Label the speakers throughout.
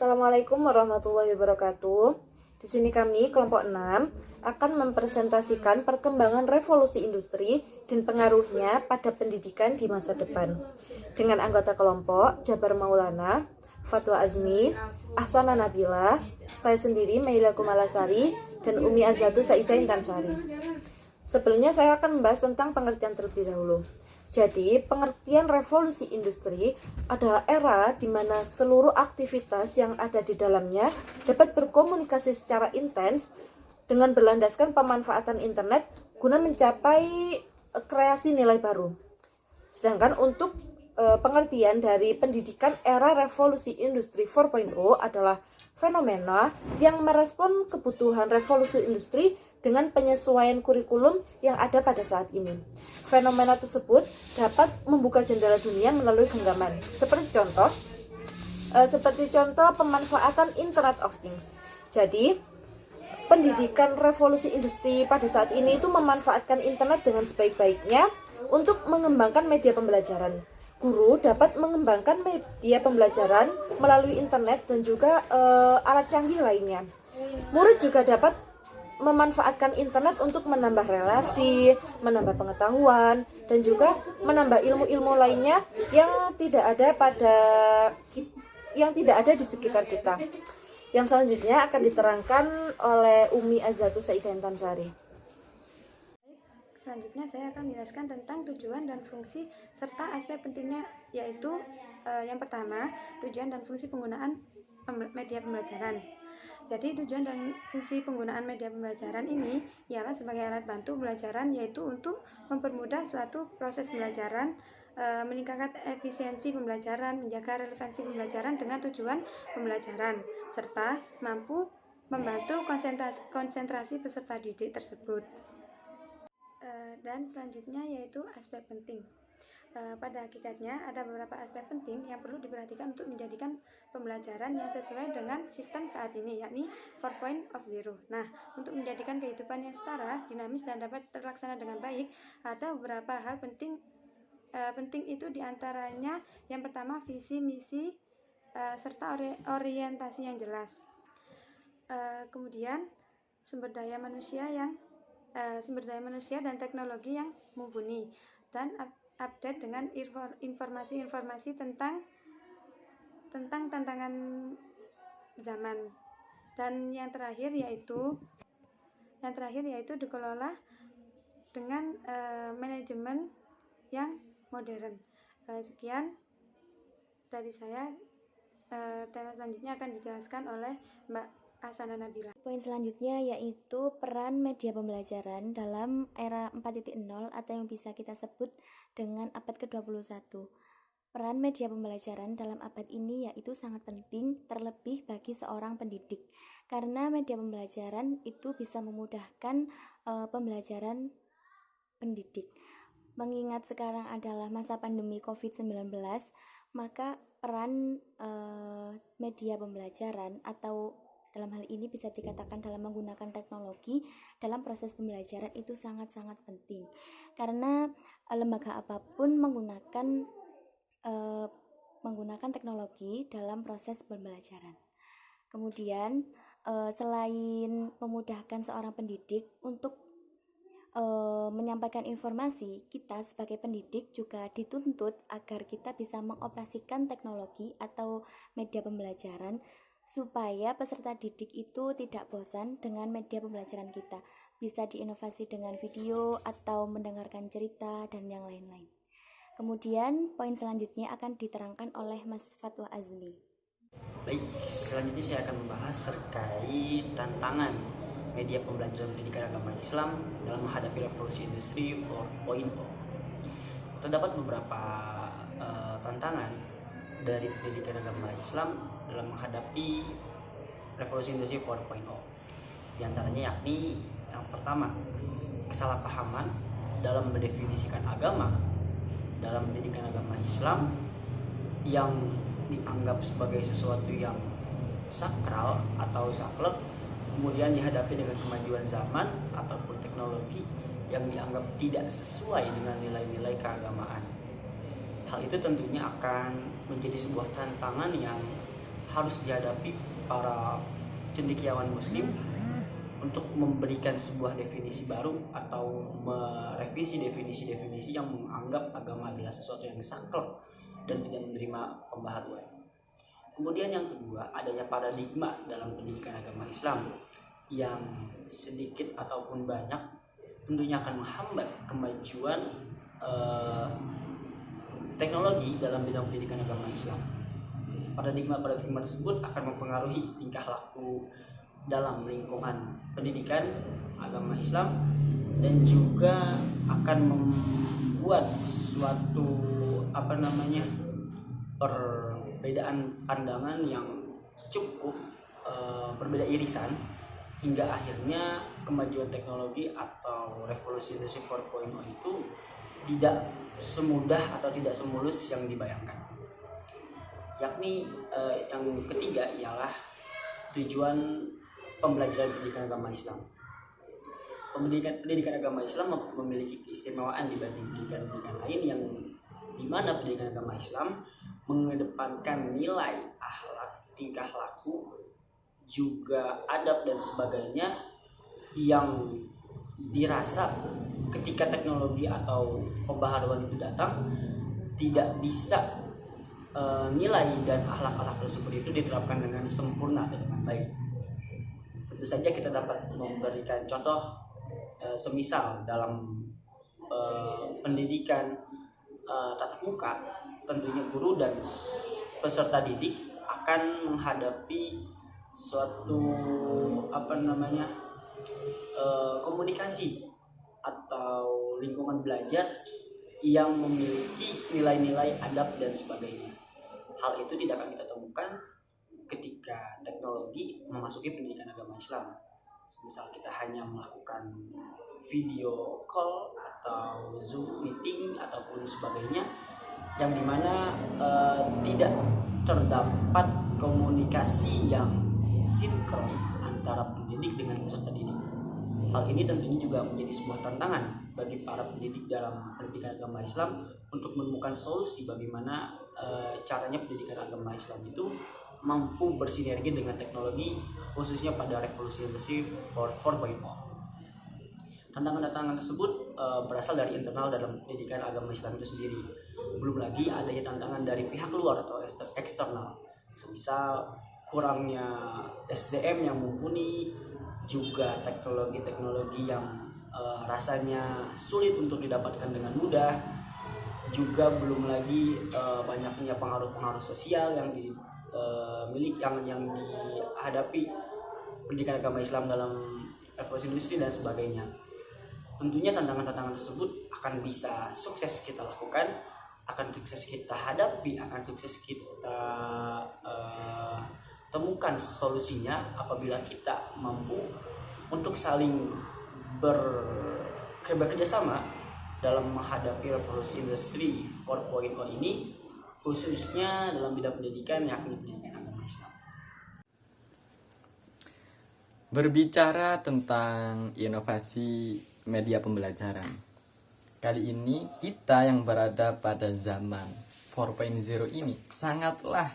Speaker 1: Assalamualaikum warahmatullahi wabarakatuh. Di sini kami, kelompok 6, akan mempresentasikan perkembangan revolusi industri dan pengaruhnya pada pendidikan di masa depan. Dengan anggota kelompok, Jabar Maulana, Fatwa Azmi, Ahsana Nabila, saya sendiri, Maila Kumalasari, dan Umi Azhatu Saidah Intansari. Sebelumnya saya akan membahas tentang pengertian terlebih dahulu. Jadi, pengertian revolusi industri adalah era di mana seluruh aktivitas yang ada di dalamnya dapat berkomunikasi secara intens dengan berlandaskan pemanfaatan internet guna mencapai kreasi nilai baru. Sedangkan untuk pengertian dari pendidikan era revolusi industri 4.0 adalah fenomena yang merespon kebutuhan revolusi industri dengan penyesuaian kurikulum yang ada pada saat ini. Fenomena tersebut dapat membuka jendela dunia melalui genggaman. Seperti contoh pemanfaatan Internet of Things. Jadi, pendidikan revolusi industri pada saat ini itu memanfaatkan internet dengan sebaik-baiknya untuk mengembangkan media pembelajaran. Guru dapat mengembangkan media pembelajaran melalui internet dan juga alat canggih lainnya. Murid juga dapat memanfaatkan internet untuk menambah relasi, menambah pengetahuan, dan juga menambah ilmu-ilmu lainnya yang tidak ada di sekitar kita. Yang selanjutnya akan diterangkan oleh Umi Azhatu Saidah Intansari.
Speaker 2: Selanjutnya saya akan menjelaskan tentang tujuan dan fungsi serta aspek pentingnya, yaitu yang pertama, tujuan dan fungsi penggunaan media pembelajaran. Jadi tujuan dan fungsi penggunaan media pembelajaran ini ialah sebagai alat bantu pembelajaran, yaitu untuk mempermudah suatu proses pembelajaran, meningkatkan efisiensi pembelajaran, menjaga relevansi pembelajaran dengan tujuan pembelajaran, serta mampu membantu konsentrasi peserta didik tersebut. Dan selanjutnya yaitu aspek penting. Pada hakikatnya ada beberapa aspek penting yang perlu diperhatikan untuk menjadikan pembelajaran yang sesuai dengan sistem saat ini, yakni 4.0. Nah, untuk menjadikan kehidupan yang setara, dinamis, dan dapat terlaksana dengan baik, ada beberapa hal penting itu diantaranya yang pertama visi, misi, serta orientasi yang jelas. Kemudian sumber daya manusia dan teknologi yang mumpuni, dan update dengan informasi-informasi tentang tantangan zaman. Dan yang terakhir yaitu dikelola dengan manajemen yang modern. Sekian dari saya. Tema selanjutnya akan dijelaskan oleh Mbak Ahsana Nabila.
Speaker 3: Poin selanjutnya yaitu peran media pembelajaran dalam era 4.0 atau yang bisa kita sebut dengan abad ke-21. Peran media pembelajaran dalam abad ini yaitu sangat penting, terlebih bagi seorang pendidik, karena media pembelajaran itu bisa memudahkan pembelajaran pendidik. Mengingat sekarang adalah masa pandemi COVID-19, maka peran media pembelajaran atau dalam hal ini bisa dikatakan dalam menggunakan teknologi dalam proses pembelajaran itu sangat-sangat penting, karena lembaga apapun menggunakan teknologi dalam proses pembelajaran. Kemudian selain memudahkan seorang pendidik untuk menyampaikan informasi, kita sebagai pendidik juga dituntut agar kita bisa mengoperasikan teknologi atau media pembelajaran supaya peserta didik itu tidak bosan dengan media pembelajaran kita. Bisa diinovasi dengan video atau mendengarkan cerita dan yang lain-lain. Kemudian poin selanjutnya akan diterangkan oleh Mas Fatwa Azmi.
Speaker 4: Baik, selanjutnya saya akan membahas terkait tantangan media pembelajaran pendidikan agama Islam dalam menghadapi revolusi industri 4.0. Terdapat beberapa tantangan dari pendidikan agama Islam dalam menghadapi revolusi industri 4.0. Di antaranya yakni yang pertama, kesalahpahaman dalam mendefinisikan agama dalam pendidikan agama Islam yang dianggap sebagai sesuatu yang sakral atau saklek, kemudian dihadapi dengan kemajuan zaman ataupun teknologi yang dianggap tidak sesuai dengan nilai-nilai keagamaan. Hal itu tentunya akan menjadi sebuah tantangan yang harus dihadapi para cendekiawan muslim untuk memberikan sebuah definisi baru atau merevisi definisi-definisi yang menganggap agama adalah sesuatu yang saklek dan tidak menerima pembaharuan. Kemudian yang kedua, adanya paradigma dalam pendidikan agama Islam yang sedikit ataupun banyak tentunya akan menghambat kemajuan teknologi dalam bidang pendidikan agama Islam. Paradigma tersebut akan mempengaruhi tingkah laku dalam lingkungan pendidikan agama Islam dan juga akan membuat suatu perbedaan pandangan yang cukup berbeda irisan hingga akhirnya kemajuan teknologi atau revolusi industri 4.0 itu tidak semudah atau tidak semulus yang dibayangkan. Yakni yang ketiga ialah tujuan pembelajaran pendidikan agama Islam. Pendidikan agama Islam memiliki keistimewaan dibanding pendidikan lain yang dimana pendidikan agama Islam mengedepankan nilai akhlak, tingkah laku, juga adab dan sebagainya yang dirasa ketika teknologi atau pembaharuan itu datang tidak bisa nilai dan akhlak-akhlak tersebut itu diterapkan dengan sempurna dan dengan baik. Tentu saja kita dapat memberikan contoh semisal dalam pendidikan tatap muka, tentunya guru dan peserta didik akan menghadapi suatu komunikasi atau lingkungan belajar yang memiliki nilai-nilai adab dan sebagainya. Hal itu tidak akan kita temukan ketika teknologi memasuki pendidikan agama Islam. Misal kita hanya melakukan video call atau Zoom meeting ataupun sebagainya yang dimana tidak terdapat komunikasi yang sinkron antara pendidik dengan peserta didik. Hal ini tentunya juga menjadi sebuah tantangan bagi para pendidik dalam pendidikan agama Islam untuk menemukan solusi bagaimana caranya pendidikan agama Islam itu mampu bersinergi dengan teknologi, khususnya pada revolusi industri 4.0. Tantangan-tantangan tersebut berasal dari internal dalam pendidikan agama Islam itu sendiri. Belum lagi adanya tantangan dari pihak luar atau eksternal, semisal kurangnya SDM yang mumpuni, juga teknologi-teknologi yang rasanya sulit untuk didapatkan dengan mudah, juga belum lagi banyaknya pengaruh-pengaruh sosial yang yang dihadapi pendidikan agama Islam dalam revolusi industri dan sebagainya. Tentunya tantangan-tantangan tersebut akan bisa sukses kita lakukan, akan sukses kita hadapi, akan sukses kita temukan solusinya apabila kita mampu untuk saling bekerja sama dalam menghadapi revolusi industri 4.0 ini, khususnya dalam bidang pendidikan yakni pendidikan agama Islam.
Speaker 5: Berbicara tentang inovasi media pembelajaran, kali ini kita yang berada pada zaman 4.0 ini sangatlah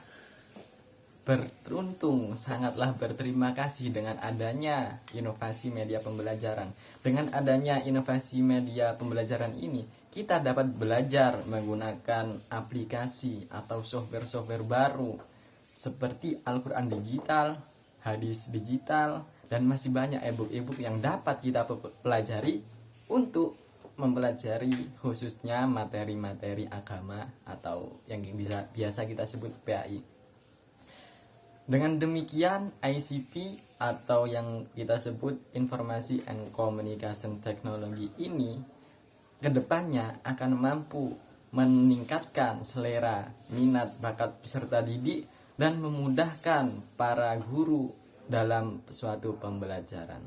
Speaker 5: beruntung, sangatlah berterima kasih dengan adanya inovasi media pembelajaran. Dengan adanya inovasi media pembelajaran ini, kita dapat belajar menggunakan aplikasi atau software-software baru seperti Al-Quran digital, hadis digital, dan masih banyak e-book yang dapat kita pelajari untuk mempelajari khususnya materi-materi agama atau yang biasa kita sebut PAI. Dengan demikian, ICT atau yang kita sebut Informasi and Communication Technology ini kedepannya akan mampu meningkatkan selera, minat, bakat peserta didik dan memudahkan para guru dalam suatu pembelajaran.